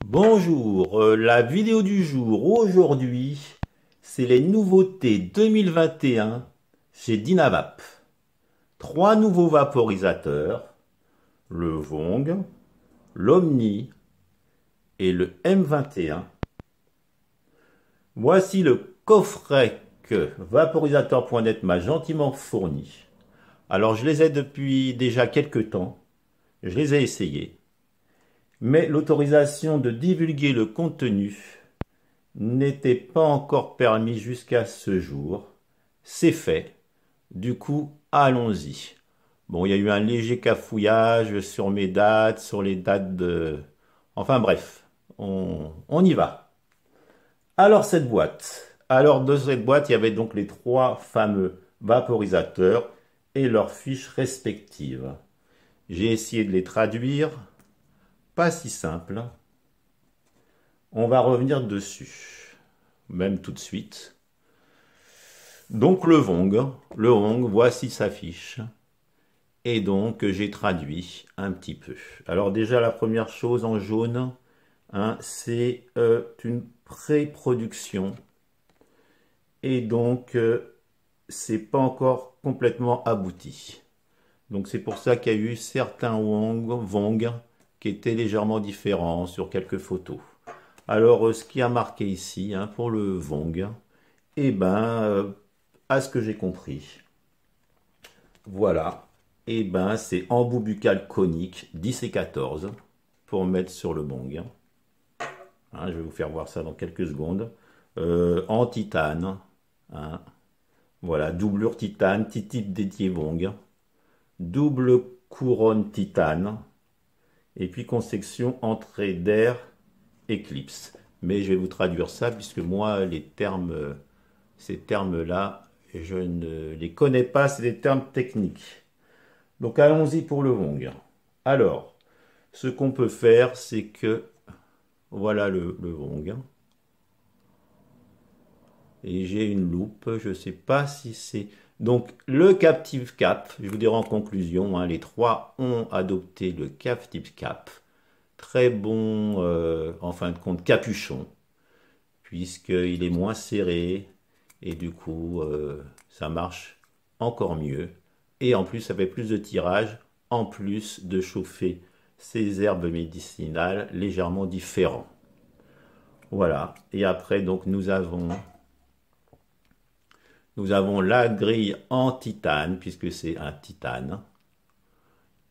Bonjour, la vidéo du jour aujourd'hui, c'est les nouveautés 2021 chez Dynavap. Trois nouveaux vaporisateurs, le Vong, l'Omni et le M21. Voici le coffret que vaporisateur.net m'a gentiment fourni. Alors je les ai depuis déjà quelques temps, je les ai essayés, mais l'autorisation de divulguer le contenu n'était pas encore permis jusqu'à ce jour. C'est fait. Du coup, allons-y. Bon, il y a eu un léger cafouillage sur mes dates, sur les dates de... Enfin bref, on y va. Alors cette boîte. Alors de cette boîte, il y avait donc les trois fameux vaporisateurs et leurs fiches respectives. J'ai essayé de les traduire. Pas si simple. On va revenir dessus. Même tout de suite. Donc le Hong, voici sa fiche. Et donc j'ai traduit un petit peu. Alors déjà la première chose en jaune, hein, c'est une pré-production. Et donc c'est pas encore complètement abouti. Donc c'est pour ça qu'il y a eu certains Vong qui étaient légèrement différents sur quelques photos. Alors ce qui a marqué ici hein, pour le Vong, eh ben à ce que j'ai compris. Voilà. Et ben c'est embout buccal conique 10 et 14 pour mettre sur le bong. Hein, je vais vous faire voir ça dans quelques secondes. En titane. Hein. Voilà, doublure titane, type dédié bong. Double couronne titane. Et puis conception entrée d'air éclipse. Mais je vais vous traduire ça puisque moi les termes, ces termes-là, je ne les connais pas, c'est des termes techniques. Donc allons-y pour le Vong. Alors, ce qu'on peut faire, c'est que, voilà le Vong. Et j'ai une loupe, je ne sais pas si c'est... Donc le Captive Cap, je vous dirai en conclusion, hein, les trois ont adopté le Captive Cap. Très bon, en fin de compte, capuchon, puisqu'il est moins serré, et du coup, ça marche encore mieux. Et en plus, ça fait plus de tirage, en plus de chauffer ces herbes médicinales légèrement différents. Voilà. Et après, donc, nous avons la grille en titane, puisque c'est un titane.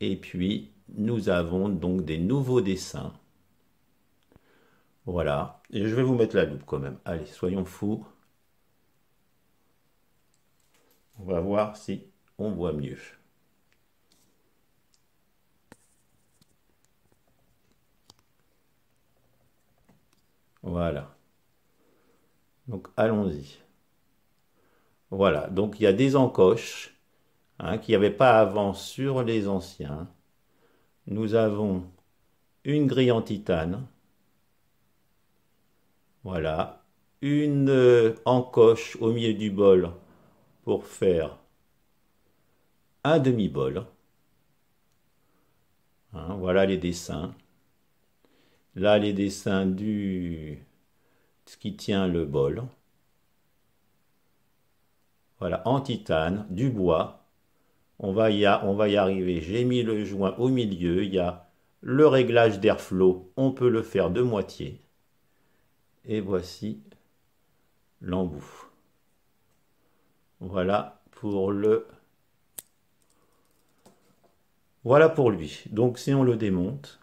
Et puis, nous avons donc des nouveaux dessins. Voilà. Et je vais vous mettre la loupe quand même. Allez, soyons fous. On va voir si on voit mieux. Voilà. Donc, allons-y. Voilà. Donc, il y a des encoches hein, qu'il n'y avait pas avant sur les anciens. Nous avons une grille en titane. Voilà. Une encoche au milieu du bol pour faire un demi-bol. Hein, voilà les dessins. Là, les dessins du ce qui tient le bol. Voilà, en titane, du bois. On va y arriver. J'ai mis le joint au milieu. Il y a le réglage d'airflow. On peut le faire de moitié. Et voici l'embout. Voilà pour le... Voilà pour lui. Donc si on le démonte,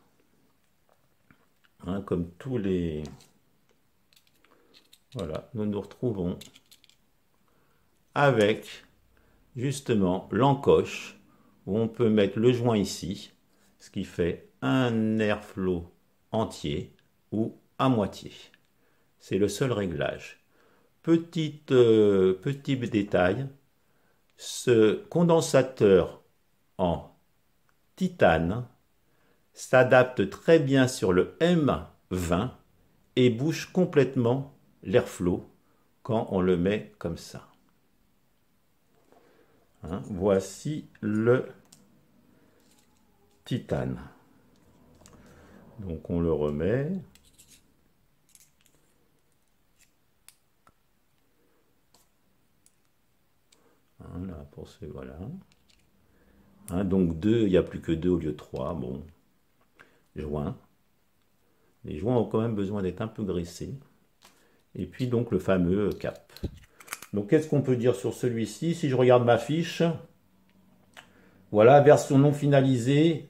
hein, comme tous les... Voilà, nous nous retrouvons avec justement l'encoche où on peut mettre le joint ici, ce qui fait un airflow entier ou à moitié. C'est le seul réglage. Petit détail, ce condensateur en titane s'adapte très bien sur le M20 et bouche complètement l'airflow quand on le met comme ça. Hein, voici le titane. Donc on le remet. pour ce, voilà. Hein, donc 2, il n'y a plus que 2 au lieu de 3. Bon, joint. Les joints ont quand même besoin d'être un peu graissés. Et puis donc le fameux cap. Donc qu'est-ce qu'on peut dire sur celui-ci? Si je regarde ma fiche, voilà, version non finalisée,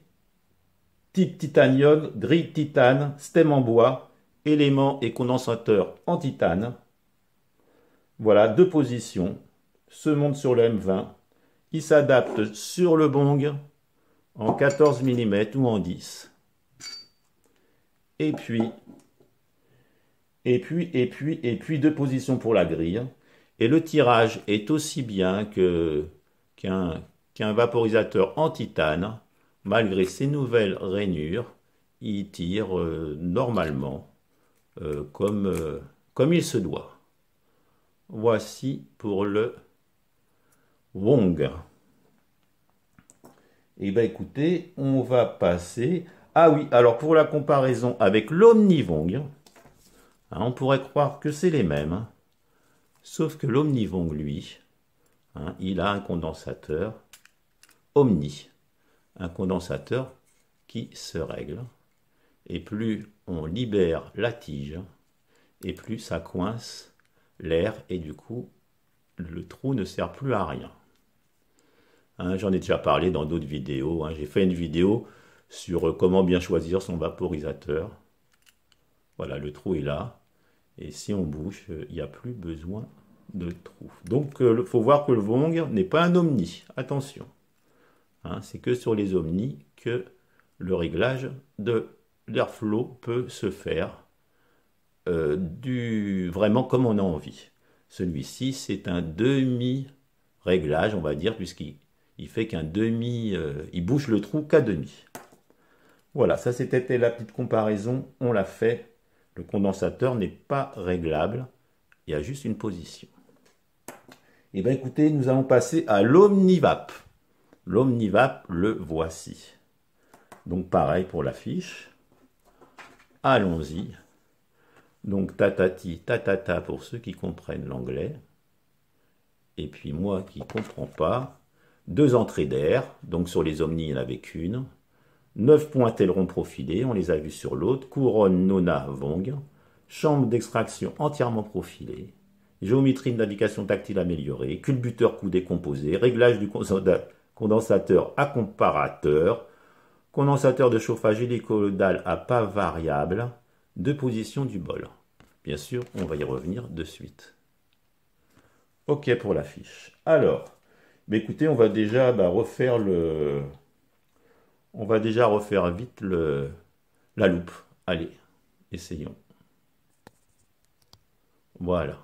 type titanium, grille titane, stem en bois, éléments et condensateur en titane. Voilà, 2 positions, se monte sur le M20. Il s'adapte sur le bong en 14 mm ou en 10. Et puis 2 positions pour la grille. Et le tirage est aussi bien qu'un vaporisateur en titane. Malgré ses nouvelles rainures, il tire normalement comme il se doit. Voici pour le Wong. Et bien écoutez, on va passer... Ah oui, alors pour la comparaison avec l'Omnivong, hein, on pourrait croire que c'est les mêmes, hein, sauf que l'Omnivong, lui, hein, il a un condensateur Omni, un condensateur qui se règle. Et plus on libère la tige, et plus ça coince l'air, et du coup, le trou ne sert plus à rien. Hein, j'en ai déjà parlé dans d'autres vidéos. Hein. J'ai fait une vidéo sur comment bien choisir son vaporisateur. Voilà, le trou est là. Et si on bouge, il n'y a plus besoin de trou. Donc, il faut voir que le Wong n'est pas un Omni. Attention. Hein, c'est que sur les Omni que le réglage de l'airflow peut se faire vraiment comme on a envie. Celui-ci, c'est un demi-réglage, on va dire, puisqu'il fait qu'un demi... il bouge le trou qu'à demi. Voilà, ça c'était la petite comparaison. On l'a fait. Le condensateur n'est pas réglable. Il y a juste une position. Et bien écoutez, nous allons passer à l'Omnivap. L'Omnivap, le voici. Donc pareil pour la fiche. Allons-y. Donc tatati, tatata pour ceux qui comprennent l'anglais. Et puis moi qui ne comprends pas. 2 entrées d'air. Donc sur les Omni, il n'y en avait qu'une. 9 points ailerons profilés, on les a vus sur l'autre. Couronne Nona Wong. Chambre d'extraction entièrement profilée. Géométrie de navigation tactile améliorée. Culbuteur coudé composé. Réglage du condensateur à comparateur. Condensateur de chauffage hélicoïdal à pas variable. 2 positions du bol. Bien sûr, on va y revenir de suite. OK pour la fiche. Alors, bah écoutez, on va déjà refaire le... On va déjà refaire vite la loupe. Allez, essayons. Voilà.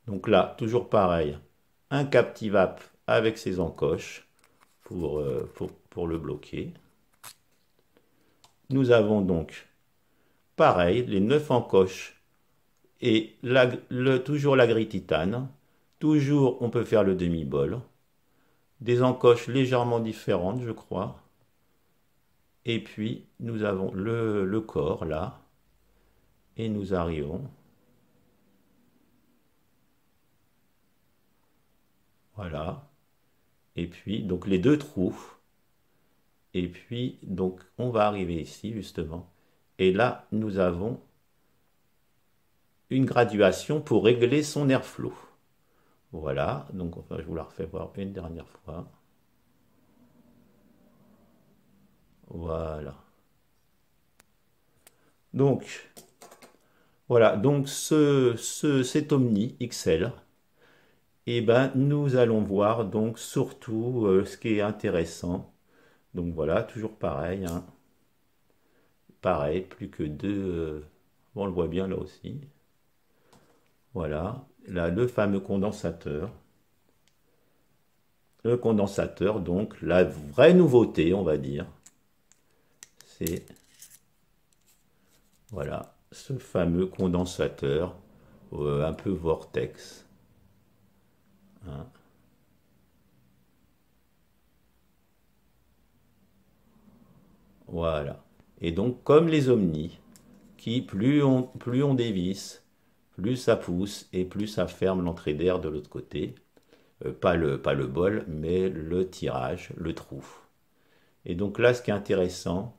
Donc là, toujours pareil. Un Captivap avec ses encoches pour le bloquer. Nous avons donc, pareil, les 9 encoches et toujours la grille titane. Toujours, on peut faire le demi-bol. Des encoches légèrement différentes, je crois. Et puis, nous avons le corps, là. Et nous arrivons. Voilà. Et puis, donc, les 2 trous. Et puis, donc, on va arriver ici, justement. Et là, nous avons une graduation pour régler son airflow. Voilà. Donc, enfin, je vous la refais voir une dernière fois. Voilà. Donc, voilà. Donc, cet Omni XL, et ben, nous allons voir donc surtout ce qui est intéressant. Donc voilà, toujours pareil. Hein. Pareil, plus que 2. Bon, on le voit bien là aussi. Voilà. Là, le fameux condensateur. Le condensateur, donc, la vraie nouveauté, on va dire. C'est... Voilà, ce fameux condensateur un peu vortex. Hein. Voilà. Et donc, comme les Omni, qui plus on dévisse, plus ça pousse et plus ça ferme l'entrée d'air de l'autre côté. pas le bol, mais le tirage, le trou. Et donc là, ce qui est intéressant,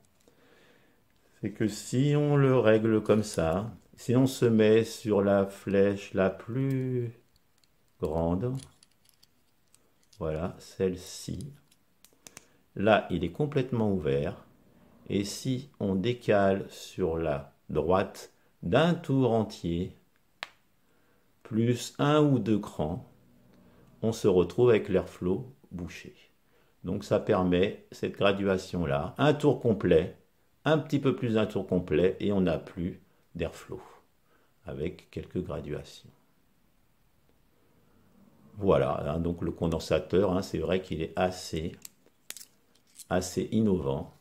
c'est que si on le règle comme ça, si on se met sur la flèche la plus grande, voilà, celle-ci, là, il est complètement ouvert. Et si on décale sur la droite d'un tour entier, plus un ou deux crans, on se retrouve avec l'airflow bouché. Donc ça permet cette graduation-là, un tour complet, un petit peu plus d'un tour complet, et on n'a plus d'airflow, avec quelques graduations. Voilà, hein, donc le condensateur, hein, c'est vrai qu'il est assez innovant,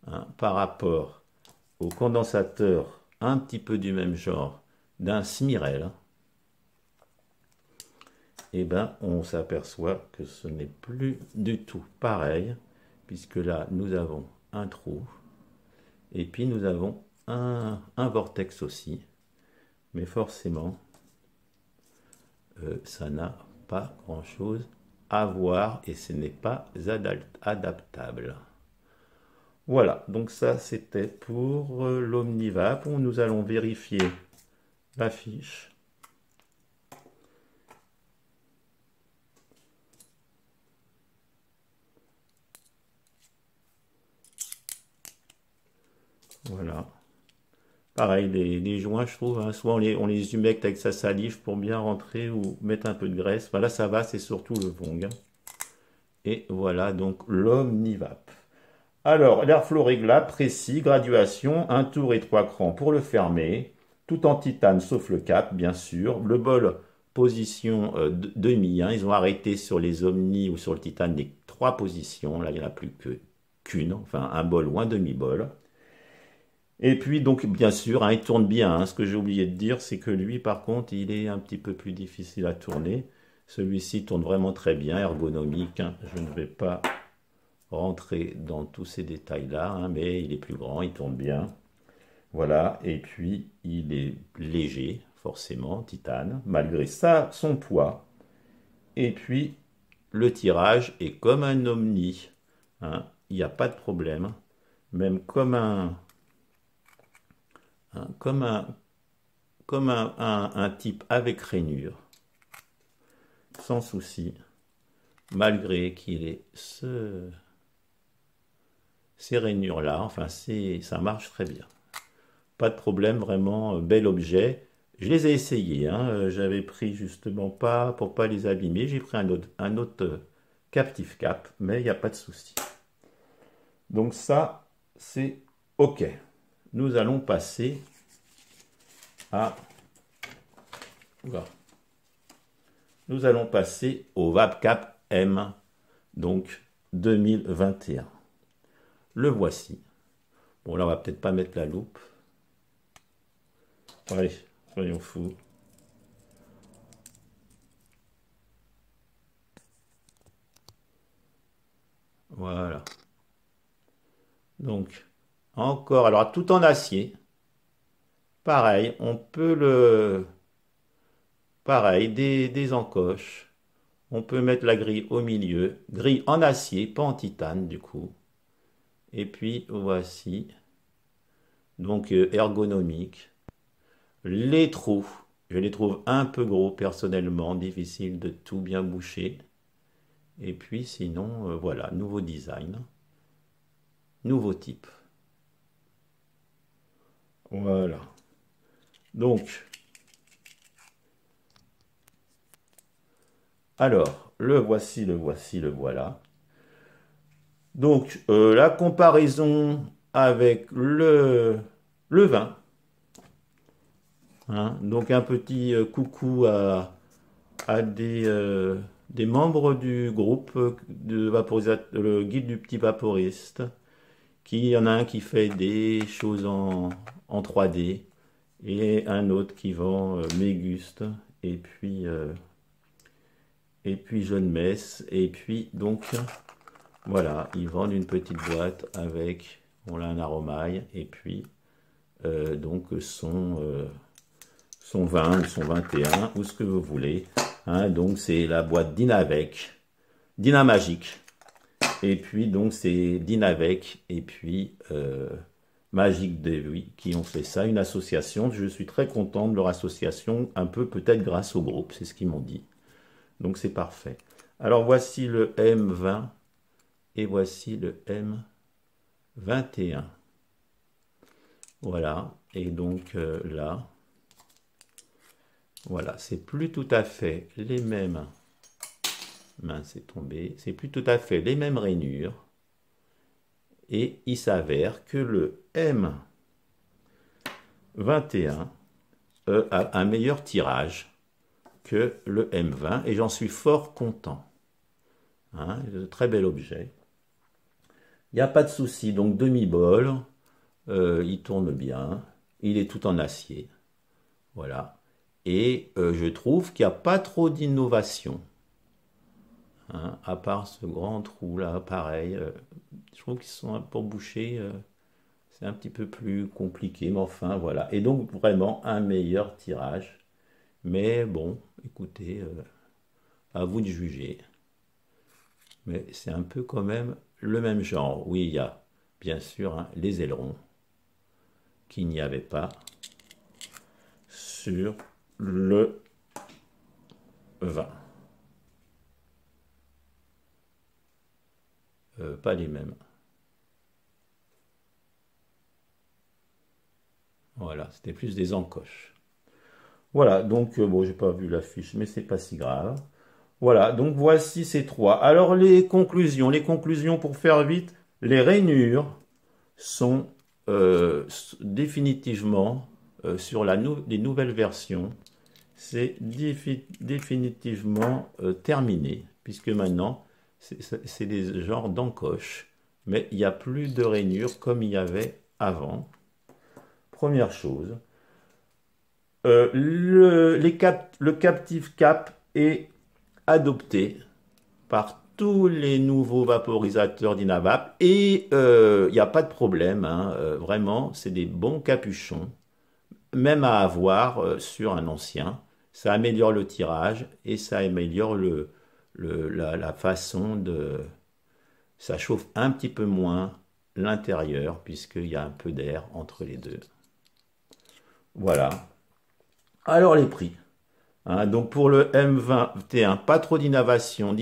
hein, par rapport au condensateur un petit peu du même genre d'un Smyrel. Et ben on s'aperçoit que ce n'est plus du tout pareil, puisque là nous avons un trou, et puis nous avons un vortex aussi, mais forcément ça n'a pas grand chose à voir, et ce n'est pas adaptable. Voilà, donc ça c'était pour l'Omnivap. Nous allons vérifier la fiche. Voilà. Pareil, les joints, je trouve, hein, soit on les humecte avec sa salive pour bien rentrer ou mettre un peu de graisse. Voilà, ça va, c'est surtout le Vong. Et voilà donc l'Omnivap. Alors, l'airflow réglable, précis, graduation, un tour et 3 crans pour le fermer, tout en titane sauf le cap, bien sûr. Le bol, position demi, hein, ils ont arrêté sur les Omni ou sur le titane les 3 positions. Là, il n'y en a plus qu'une, enfin un bol ou un demi-bol. Et puis, donc, bien sûr, hein, il tourne bien, hein. Ce que j'ai oublié de dire, c'est que lui, par contre, il est un petit peu plus difficile à tourner. Celui-ci tourne vraiment très bien, ergonomique, hein. Je ne vais pas rentrer dans tous ces détails-là, hein, mais il est plus grand, il tourne bien. Voilà, et puis, il est léger, forcément, titane, malgré ça, son poids. Et puis, le tirage est comme un Omni, hein. Il n'y a pas de problème, même comme un type avec rainure, sans souci, malgré qu'il ait ces rainures-là, enfin ça marche très bien. Pas de problème, vraiment, bel objet. Je les ai essayés, hein, j'avais pris justement pas, pour pas les abîmer, j'ai pris un autre Captive Cap, mais il n'y a pas de souci. Donc ça, c'est OK. Nous allons passer nous allons passer au VapCap M, donc 2021. Le voici. Bon, là, on va peut-être pas mettre la loupe. Allez, soyons fous. Voilà. Donc, encore, alors tout en acier. Pareil, on peut pareil, des encoches. On peut mettre la grille au milieu. Grille en acier, pas en titane du coup. Et puis voici. Donc ergonomique. Les trous, je les trouve un peu gros personnellement, difficile de tout bien boucher. Et puis sinon, voilà, nouveau design. Nouveau type. Voilà. Donc, alors, le voici, le voici, le voilà. Donc, la comparaison avec le vin. Hein, donc, un petit coucou à des membres du groupe de le guide du petit vaporiste. Il y en a un qui fait des choses en 3D et un autre qui vend Méguste et puis Jeune Messe, et puis donc voilà, ils vendent une petite boîte avec un aromaille et puis donc son 20 ou son 21 ou ce que vous voulez, Hein, donc c'est la boîte Dynavec, Dynamagic. Et puis donc c'est Dynavec et puis Magic Devi qui ont fait ça, une association. Je suis très content de leur association, un peu peut-être grâce au groupe, c'est ce qu'ils m'ont dit. Donc c'est parfait. Alors voici le M20 et voici le M21. Voilà, et donc là, voilà, c'est plus tout à fait les mêmes. Mince, c'est tombé. C'est plus tout à fait les mêmes rainures. Et il s'avère que le M21 a un meilleur tirage que le M20 et j'en suis fort content. Hein, très bel objet. Il n'y a pas de souci, donc demi-bol, il tourne bien, il est tout en acier. Voilà. Et je trouve qu'il n'y a pas trop d'innovation. Hein, à part ce grand trou là, pareil. Je trouve qu'ils sont pour boucher. C'est un petit peu plus compliqué, mais enfin voilà. Et donc vraiment un meilleur tirage. Mais bon, écoutez, à vous de juger. Mais c'est un peu quand même le même genre. Oui, il y a bien sûr hein, les ailerons qu'il n'y avait pas sur le 20. Pas les mêmes. Voilà, c'était plus des encoches. Voilà, donc bon, j'ai pas vu l'affiche, mais c'est pas si grave. Voilà, donc voici ces trois. Alors les conclusions pour faire vite, les rainures sont définitivement sur les nouvelles versions, c'est définitivement terminé, puisque maintenant c'est des genres d'encoches, mais il n'y a plus de rainures comme il y avait avant. Première chose. Le Captive Cap est adopté par tous les nouveaux vaporisateurs Dynavap et il n'y a pas de problème, hein, vraiment, c'est des bons capuchons, même à avoir sur un ancien. Ça améliore le tirage et ça améliore la façon de... Ça chauffe un petit peu moins l'intérieur puisqu'il y a un peu d'air entre les deux. Voilà. Alors les prix. Hein, donc pour le M21, pas trop d'innovation,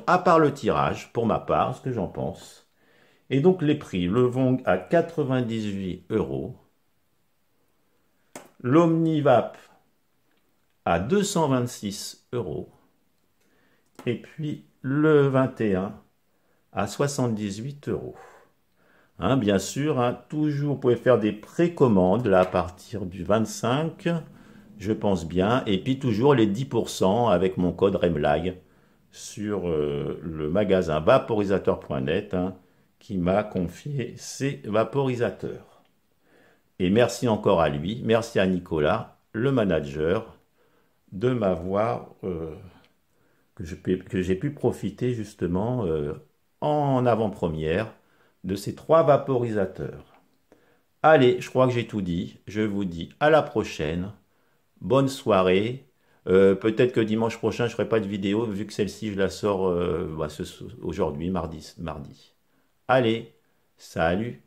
à part le tirage, pour ma part, ce que j'en pense. Et donc les prix, le Vong à 98 €, l'Omnivap à 226 €, et puis le 21 à 78 €. Hein, bien sûr, hein, toujours, vous pouvez faire des précommandes là à partir du 25, je pense bien, et puis toujours les 10% avec mon code REMLAG sur le magasin vaporisateur.net hein, qui m'a confié ces vaporisateurs. Et merci encore à lui, merci à Nicolas, le manager, de m'avoir, que j'ai pu profiter justement en avant-première de ces 3 vaporisateurs. Allez, je crois que j'ai tout dit. Je vous dis à la prochaine. Bonne soirée. Peut-être que dimanche prochain, je ne ferai pas de vidéo, vu que celle-ci, je la sors aujourd'hui, mardi. Allez, salut.